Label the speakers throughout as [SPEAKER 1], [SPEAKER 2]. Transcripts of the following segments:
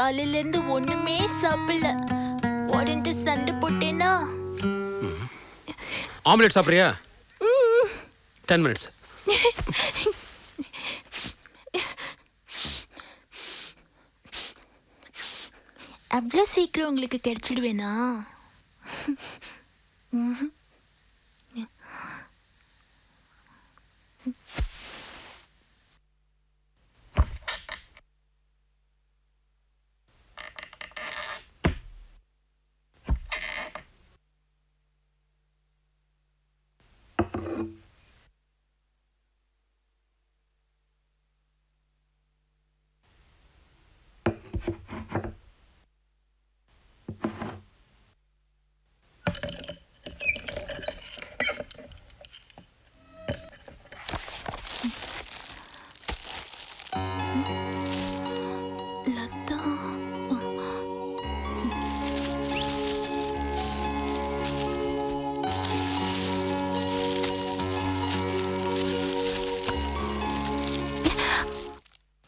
[SPEAKER 1] காலையில இருந்து ஒண்ணுமே சாப்பிடல. உடனே சண்டை போட்டேனா.
[SPEAKER 2] ஆம்லெட் சாப்பிடுறியா? 10 minutes.
[SPEAKER 1] அவ்வளோ சீக்கிரம் உங்களுக்கு கிடைச்சிடுவேனா?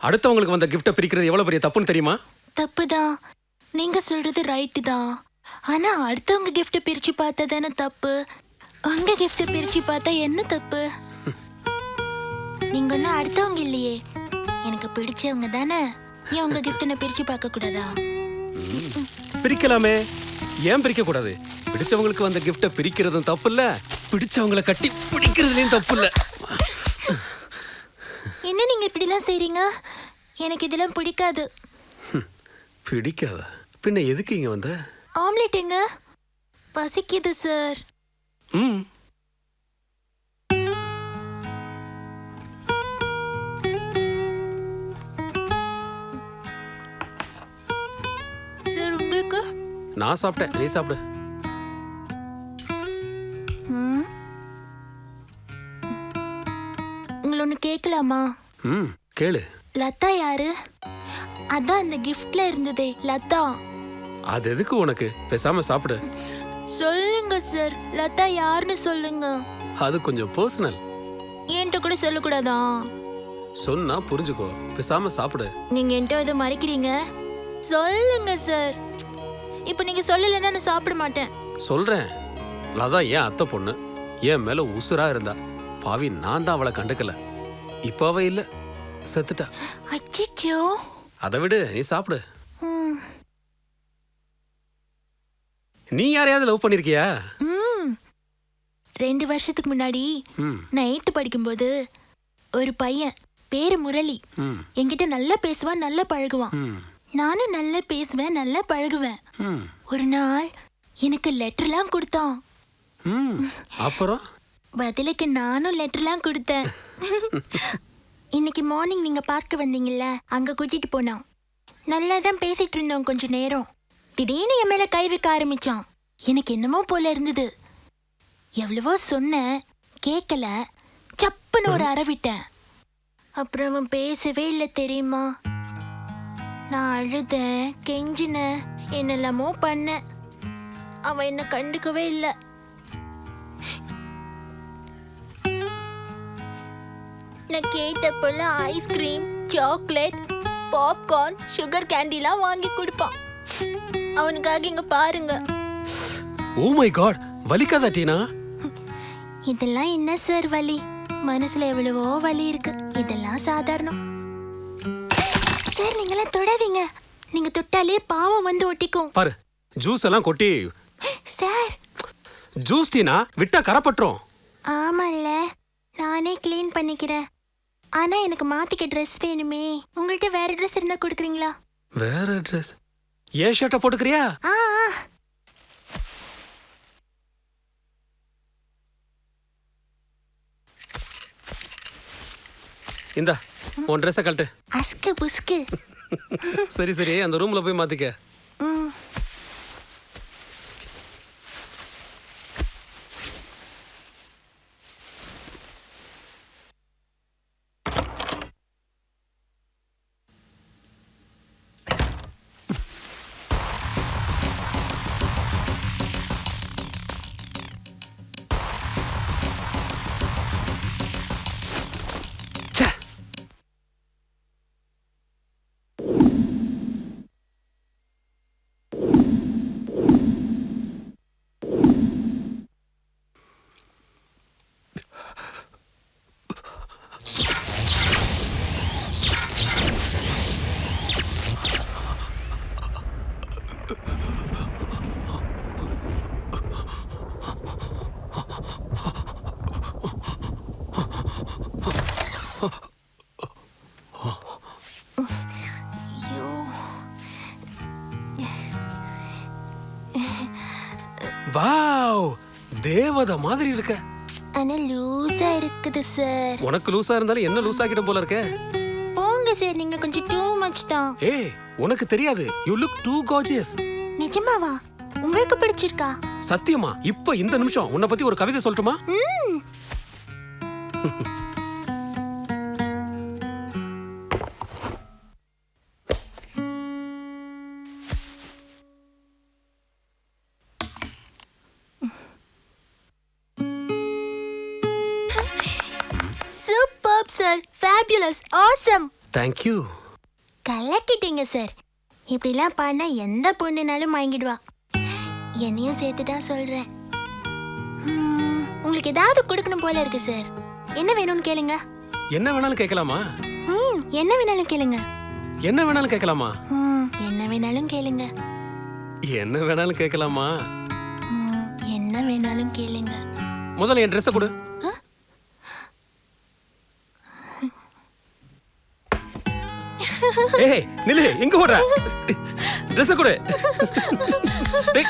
[SPEAKER 2] அடுத்தவங்களுக்கு வந்த கிஃப்ட்டை பிரிக்கிறது எவ்வளவு பெரிய தப்புன்னு தெரியுமா?
[SPEAKER 1] தப்புதான். நீங்க சொல்றது ரைட்டு தான். ஆனா அடுத்தவங்க கிஃப்ட் பிரிச்சு பார்த்தா தானே தப்பு. உங்க கிஃப்ட் பிரிச்சு பார்த்தா என்ன தப்பு? நீங்க ஒன்னும் அடுத்தவங்க இல்லையே, எனக்கு பிடிச்சவங்க தானே. ஏன் உங்க கிஃப்ட் நான் பிரிச்சு பார்க்க கூடாதா?
[SPEAKER 2] பிரிக்கலாமே, ஏன் பிரிக்க கூடாது? பிடிச்சவங்களுக்கு வந்த கிஃப்ட்டை பிரிக்கிறதும் தப்பு இல்ல, பிடிச்சவங்களை கட்டி பிடிக்கிறதுலயும் தப்பு இல்ல.
[SPEAKER 1] என்ன நீங்க இப்படிலாம் செய்றீங்க? எனக்கு இதெல்லாம் பிடிக்காது.
[SPEAKER 2] பிடிக்காதா? பின்ன எதுக்கு இங்க வந்த?
[SPEAKER 1] ஆம்லெட் எங்க? பசிக்குது சார். சார் உங்களுக்கு?
[SPEAKER 2] நான் சாப்பிட்டேன், நீ சாப்பிடு.
[SPEAKER 1] உங்களை ஒன்று கேட்கலாமா?
[SPEAKER 2] கேளு.
[SPEAKER 1] லதா யாரு? அதான் அந்த கிஃப்ட்ல இருந்ததே லதா.
[SPEAKER 2] அது எதுக்கு உனக்கு? பேசாம சாப்பிடு.
[SPEAKER 1] சொல்லுங்க சார், லதா யாருன்னு சொல்லுங்க.
[SPEAKER 2] அது கொஞ்சம் பர்சனல்.
[SPEAKER 1] என்கிட்ட கூட சொல்லக்கூடாதா?
[SPEAKER 2] சொன்னா புரிஞ்சுக்கோ, பேசாம சாப்பிடு.
[SPEAKER 1] நீங்க என்கிட்ட எதை மறைக்கிறீங்க? சொல்லுங்க சார். இப்போ நீங்க சொல்லலைன்னா நான் சாப்பிட மாட்டேன்.
[SPEAKER 2] சொல்றேன். லதா ஏன் அத்தை பொண்ணு, என் மேல உசுரா இருந்தா. பாவி, நான் தான் அவளை கண்டுக்கல. இப்ப அவ இல்ல, செத்துட்டா.
[SPEAKER 1] அச்சச்சோ.
[SPEAKER 2] அதை விடு, நீ சாப்பிடு. நீ யாரையாவது லவ் பண்ணிருக்கியா?
[SPEAKER 1] 2 வருஷத்துக்கு முன்னாடி நான் 8th படிக்கும்போது ஒரு பையன் பேரு முரளி என்கிட்ட நல்லா பேசுவான், நல்லா பழகுவான். நானும் நல்லா பேசுவேன், நல்லா பழகுவேன். ஒரு நாள் எனக்கு லெட்டர்லாம் கொடுத்தான்.
[SPEAKER 2] அப்புறம்
[SPEAKER 1] பதிலுக்கு நானும் லெட்டர்லாம் கொடுத்தேன். இன்னைக்கு மார்னிங் நீங்க பார்க்க வந்தீங்கல்ல, அங்க கூட்டிட்டு போனான். நல்லா தான் பேசிட்டு இருந்தோம் கொஞ்ச நேரம். திடீர்னு என் மேல கை வைக்க ஆரம்பிச்சான். எனக்கு என்னமோ போல இருந்தது. எவ்வளவோ சொன்னேன், கேட்கல. சப்புன்னு ஒரு அறை விட்டேன். அப்புறம் அவன் பேசவே இல்லை தெரியுமா. நான் அழுதேன், கெஞ்சினேன், என்னெல்லாமோ பண்ணேன். அவன் என்ன கண்டுக்கவே இல்லை. நான் கேட்டப்போல ஐஸ்கிரீம், சாக்லேட், பாப்கார்ன், சுகர் கேண்டிலாம் வாங்கி கொடுப்பான். அவனுக்காக இங்க பாருங்க.
[SPEAKER 2] ஓ மை காட், வலிக்காதா டீனா?
[SPEAKER 1] இதெல்லாம் என்ன சார் வலி? மனசுல எவ்வளவோ வலி இருக்கு. இதெல்லாம் சாதாரணம் சார். நீங்களாம் தொடாதீங்க. நீங்க தொட்டாலே பாவம் வந்து ஒட்டிக்கும்.
[SPEAKER 2] பாரு, ஜூஸ் எல்லாம் கொட்டி.
[SPEAKER 1] சார்,
[SPEAKER 2] ஜூஸ் டீனா விட்டா கரப்பட்டுரும்.
[SPEAKER 1] ஆமால்ல, நானே கிளீன் பண்ணிக்கிறேன். ஆனா எனக்கு மாத்திக்க ட்ரெஸ் வேணுமே. உங்கள்கிட்ட வேற ட்ரெஸ் இருந்தா கொடுக்குறீங்களா?
[SPEAKER 2] வேற ட்ரெஸ்? ஏன் ஷர்ட்டை போட்டுக்கிறியா? இந்தா உன் ட்ரெஸ்ஸை கழட்டு.
[SPEAKER 1] அஸ்கு புஸ்கு.
[SPEAKER 2] சரி சரி, அந்த ரூம்ல போய் மாத்திக்க. வாவ், தேவதை மாதிரி இருக்க.
[SPEAKER 1] ஆனா லூசா இருக்குது சார்.
[SPEAKER 2] உனக்கு லூசா இருந்தாலும் என்ன லூஸ் ஆக்கிடும் போல இருக்க.
[SPEAKER 1] போங்க சார், நீங்க கொஞ்சம் டூ மச் தான்.
[SPEAKER 2] ஏய், உனக்கு தெரியாது. You look too gorgeous.
[SPEAKER 1] நிஜமாவா? உங்களுக்கு பிடிச்சிருக்கா?
[SPEAKER 2] சத்தியமா. இப்ப இந்த நிமிஷம் உன்னை பத்தி ஒரு கவிதை சொல்லட்டுமா?
[SPEAKER 1] Super sir, fabulous, awesome.
[SPEAKER 2] Thank you.
[SPEAKER 1] கலக்கிட்டீங்க சார். இப்படிலாம் பண்ணா எந்த பொண்ணுனாலும் வாங்கிடுவா. என்னையும் சேர்த்து தான் சொல்றேன். உங்களுக்கு ஏதாவது கொடுக்கணும் போல இருக்கு சார். என்ன வேணும்னு கேளுங்க.
[SPEAKER 2] என்ன வேணாலும் கேட்கலாமா?
[SPEAKER 1] என்ன வேணாலும் கேளுங்க.
[SPEAKER 2] என்ன வேணாலும் கேட்கலாமா?
[SPEAKER 1] என்ன வேணாலும் கேளுங்க.
[SPEAKER 2] என்ன வேணாலும் கேட்கலாமா?
[SPEAKER 1] என்ன வேணாலும் கேளுங்க.
[SPEAKER 2] முதல்ல என் ட்ரெஸ்ஸை கொடு. ஏய், நில்லு, எங்க ஓடுற? ட்ரெஸ்ஸை கொடு. ஏய்.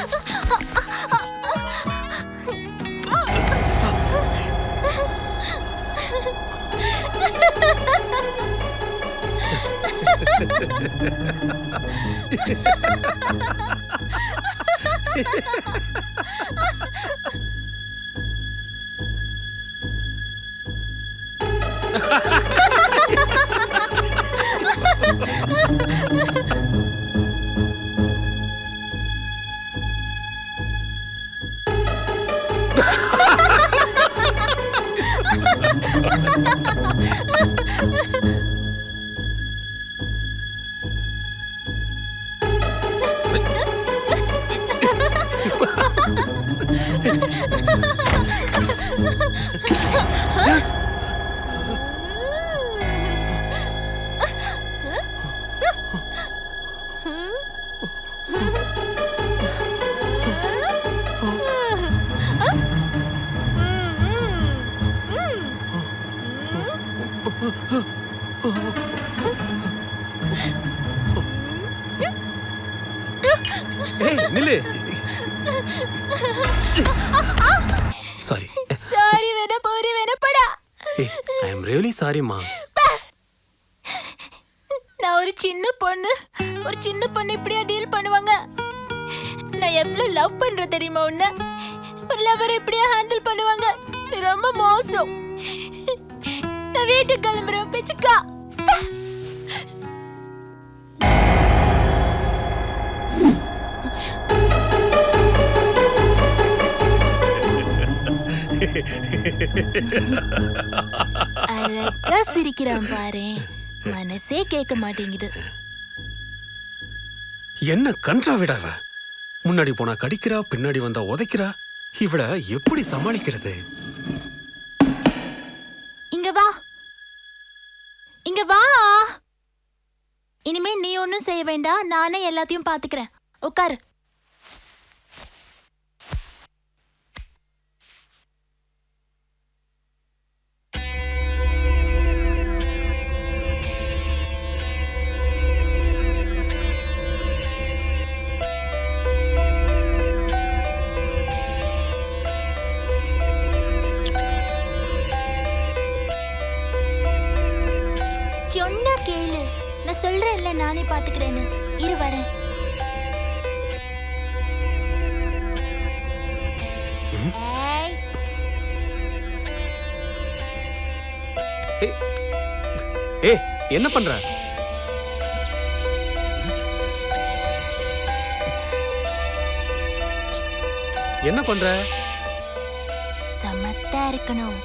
[SPEAKER 2] ஏய், நில்லு. சாரி.
[SPEAKER 1] சாரி வேணா போரி வேணா படா.
[SPEAKER 2] ஏய், I am really sorry மா.
[SPEAKER 1] நான் ஒரு சின்ன பொண்ணு இப்படியா டீல் பண்ணுவாங்க? நான் எவ்வளவு லவ் பண்றேன் தெரியுமா உன்ன? ஒரு லவர் இப்படியா ஹேண்டில் பண்ணுவாங்க? நீ ரொம்ப மோசம். நான் வீட்டுக்கு கிளம்புறேன் பிச்சுக்கா. அழகா சிரிக்கிறான் பாரு. மனசே கேட்க மாட்டேங்குது.
[SPEAKER 2] என்ன கன்றா விடாவ. முன்னாடி போனா கடிக்கிறா, பின்னாடி வந்தா உதைக்கிறா. இவள எப்படி சமாளிக்கிறது?
[SPEAKER 1] இங்க வா, இங்க வா. இனிமே நீ ஒன்னும் செய்ய வேண்டாம், நானே எல்லாத்தையும் பாத்துக்கிறேன். உட்காரு. சொன்னா கேளு. நான் சொல்றேன்ல, நானே பாத்துக்கிறேன்னு. இரு வரேன்.
[SPEAKER 2] ஏய், என்ன பண்ற? என்ன பண்ற?
[SPEAKER 1] சமத்தா இருக்கணும்.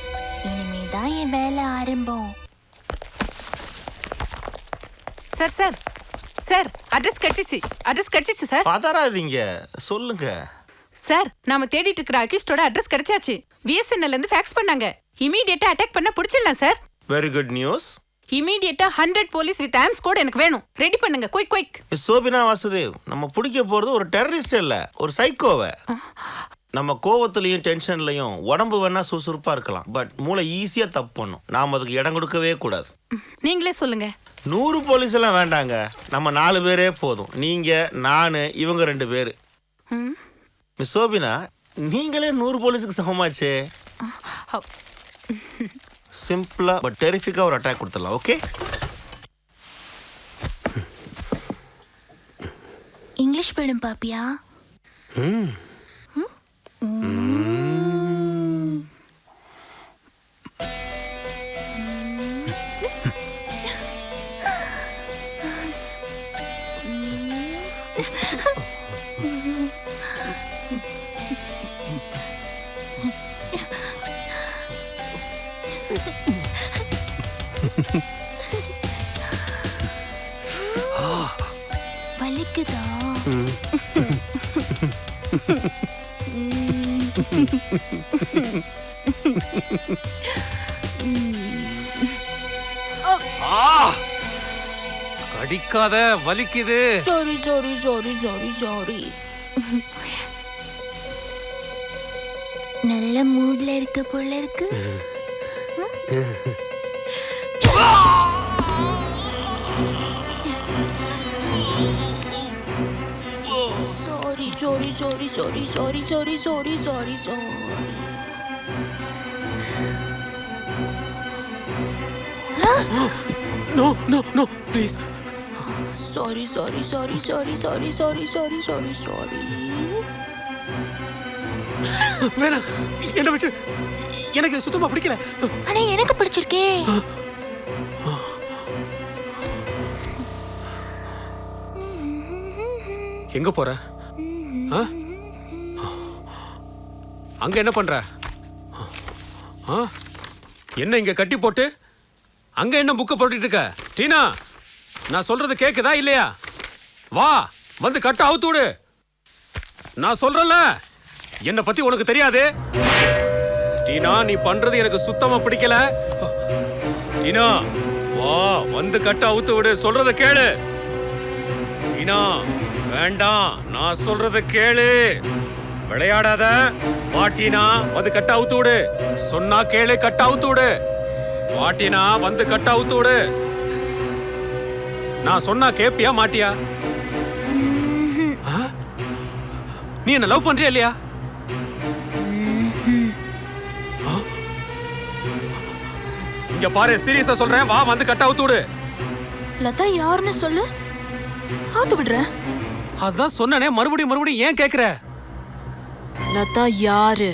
[SPEAKER 1] இனிமேதான் என் வேலை ஆரம்பம்.
[SPEAKER 3] சார் சார் சார் அட்ரஸ் கிடைச்சிச்சு சார்.
[SPEAKER 4] பதறாதீங்க, சொல்லுங்க.
[SPEAKER 3] சார், நாம தேடிட்டு இருக்கிற அகிஸ்டோட அட்ரஸ் கிடைச்சாச்சு. பிஎஸ்என்எல் இருந்து ஃபேக்ஸ் பண்ணாங்க. இமிடியேட்டா அட்டாக் பண்ண புடிச்சிடலாம் சார்.
[SPEAKER 4] Very good news.
[SPEAKER 3] இமிடியேட்டா 100 போலீஸ் வித் ஆர்ம்ஸ் கோட் எனக்கு வேணும். ரெடி பண்ணுங்க, குயிக்.
[SPEAKER 4] சோபினா வாசுதேவ், நம்ம பிடிக்க போறது ஒரு டெரரிஸ்ட் இல்ல, ஒரு சைக்கோவை. நம்ம கோவத்திலையும் டென்ஷன்லையும் உடம்பு வேணா சுறுசுறுப்பா இருக்கலாம், பட் மூளை ஈஸியா தப்பு பண்ணும். நாம அதுக்கு இடம் கொடுக்கவே கூடாது.
[SPEAKER 3] நீங்களே சொல்லுங்க.
[SPEAKER 4] 100 போலீஸ் எல்லாம் வேண்டாங்க, நம்ம 4 பேரே போதும். நீங்க, நானு, இவங்க 2 பேரு. மிஸ் சோபினா, நீங்களே 100 போலீஸுக்கு சமமாச்சே. சிம்பிளா பட் டெரிஃபிக்கா ஒரு அட்டாக் கொடுத்துடலாம். ஓகே,
[SPEAKER 1] இங்கிலீஷ் படம் பாப்பியா? வலிக்குதா?
[SPEAKER 2] கடிக்காத, வலிக்குது.
[SPEAKER 1] Sorry sorry sorry sorry sorry. நல்ல மூட்ல இருக்க போல இருக்கு. Sorry sorry sorry sorry sorry sorry sorry sorry sorry.
[SPEAKER 2] No no no please.
[SPEAKER 1] Sorry sorry sorry sorry sorry sorry sorry sorry sorry.
[SPEAKER 2] வேணாம், என்ன விட்டு. எனக்கு இது சுத்தமா பிடிக்கல.
[SPEAKER 1] ஆனா எனக்கு பிடிச்சிருக்கே.
[SPEAKER 2] எங்க போற? ஆ? அங்க என்ன பண்ற? ஆ? என்ன இங்க கட்டி போட்டு அங்க என்ன புக்க போட்டுட்டு இருக்க? டீனா, நான் சொல்றது கேக்குதா இல்லையா? வா, வந்து கட்ட அவுத்து விடு. நான் சொல்றேன்ல, என்ன பத்தி உனக்கு தெரியாது. டீனா, நீ பண்றது எனக்கு சுத்தமா பிடிக்கல. டீனா, வா, வந்து கட்ட அவுத்து விடு. சொல்றத கேளு. டீனா, வேண்டாம், நான் சொல்றத கேளு. விளையாடாத. வாட்டினா வந்து கட்ட அவுத்து விடு. சொன்னா கேளு, கட்ட அவுத்து விடு. வாட்டினா வந்து கட்ட அவுத்து விடு. நான் சொன்னா கேப்பியா மாட்டியா? ஆ? நீ என்ன லவ் பண்றியா இல்லையா? ஆ? இங்க பாரு, சீரியஸா சொல்றேன். வா, வந்து கட்ட அவுத்து விடு.
[SPEAKER 1] லதா யாருன்னு சொல்லு, ஆத்து விடுறேன்.
[SPEAKER 2] அதான் சொன்னனே, மறுபடியும் ஏன் கேக்குற?
[SPEAKER 1] லதா யாரு?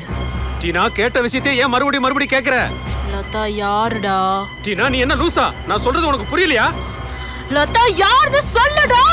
[SPEAKER 2] டீனா, கேட்ட விஷயத்தை ஏன் மறுபடியும் கேக்குற?
[SPEAKER 1] லதா யாருடா?
[SPEAKER 2] டீனா, நீ என்ன லூசா? நான் சொல்றது உனக்கு புரியலையா?
[SPEAKER 1] லதா யாருன்னு சொல்லுடா.